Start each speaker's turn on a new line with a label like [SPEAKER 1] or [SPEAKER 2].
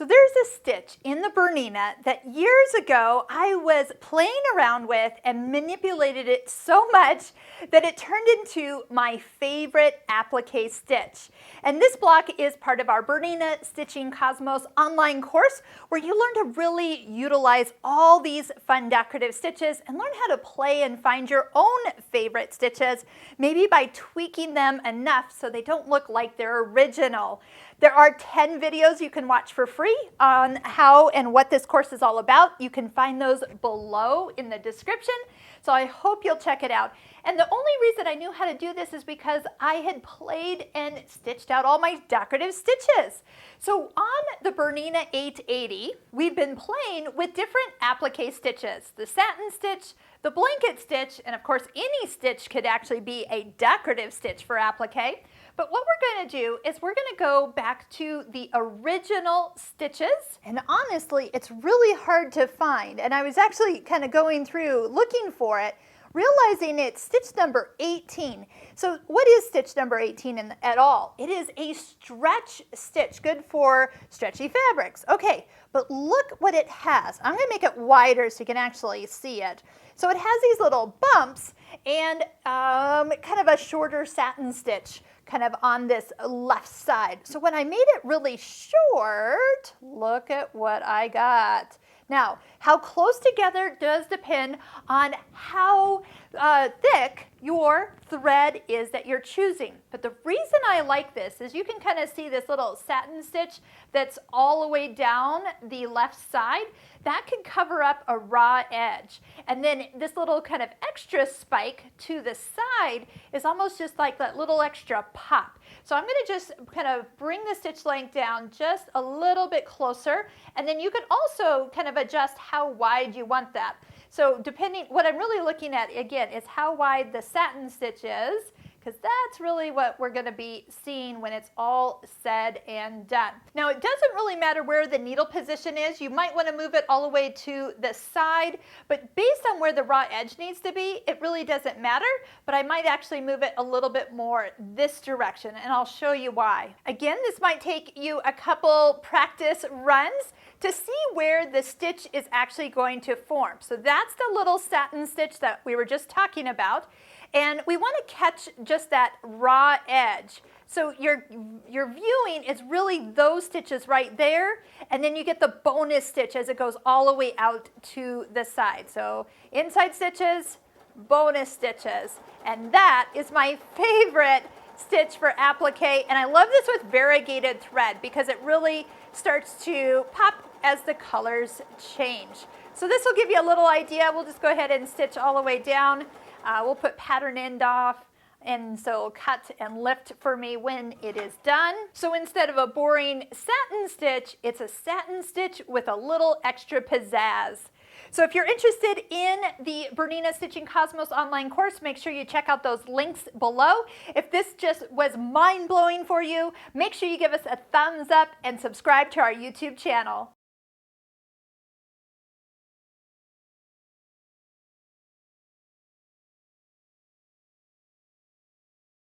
[SPEAKER 1] So there's a stitch in the Bernina that years ago I was playing around with and manipulated it so much that it turned into my favorite applique stitch. And this block is part of our Bernina Stitching Cosmos online course where you learn to really utilize all these fun decorative stitches and learn how to play and find your own favorite stitches, maybe by tweaking them enough so they don't look like they're original. There are 10 videos you can watch for free on how and what this course is all about. You can find those below in the description, so I hope you'll check it out. And the only reason I knew how to do this is because I had played and stitched out all my decorative stitches. So on the Bernina 880, we've been playing with different applique stitches. The satin stitch, the blanket stitch, and of course any stitch could actually be a decorative stitch for applique. But what we're going to do is we're going to go back to the original stitches. And honestly, it's really hard to find. And I was actually kind of going through looking for it, realizing it's stitch number 18. So what is stitch number 18 at all? It is a stretch stitch, good for stretchy fabrics. Okay, but look what it has. I'm going to make it wider so you can actually see it. So it has these little bumps and kind of a shorter satin stitch kind of on this left side. So when I made it really short, look at what I got. Now, how close together does depend on how thick your thread is that you're choosing. But the reason I like this is you can kind of see this little satin stitch that's all the way down the left side. That can cover up a raw edge. And then this little kind of extra spike to the side is almost just like that little extra pop. So I'm going to just kind of bring the stitch length down just a little bit closer. And then you can also kind of adjust how wide you want that. So depending, what I'm really looking at again is how wide the satin stitch is, because that's really what we're going to be seeing when it's all said and done. Now it doesn't really matter where the needle position is. You might want to move it all the way to the side, but based on where the raw edge needs to be, it really doesn't matter, but I might actually move it a little bit more this direction, and I'll show you why. Again, this might take you a couple practice runs to see where the stitch is actually going to form. So that's the little satin stitch that we were just talking about. And we want to catch just that raw edge. So your viewing is really those stitches right there, and then you get the bonus stitch as it goes all the way out to the side. So inside stitches, bonus stitches, and that is my favorite stitch for applique. And I love this with variegated thread because it really starts to pop as the colors change. So this will give you a little idea. We'll just go ahead and stitch all the way down. We'll put pattern end off, and so cut and lift for me when it is done. So instead of a boring satin stitch, it's a satin stitch with a little extra pizzazz. So if you're interested in the Bernina Stitching Cosmos online course, make sure you check out those links below. If this just was mind-blowing for you, make sure you give us a thumbs up and subscribe to our YouTube channel.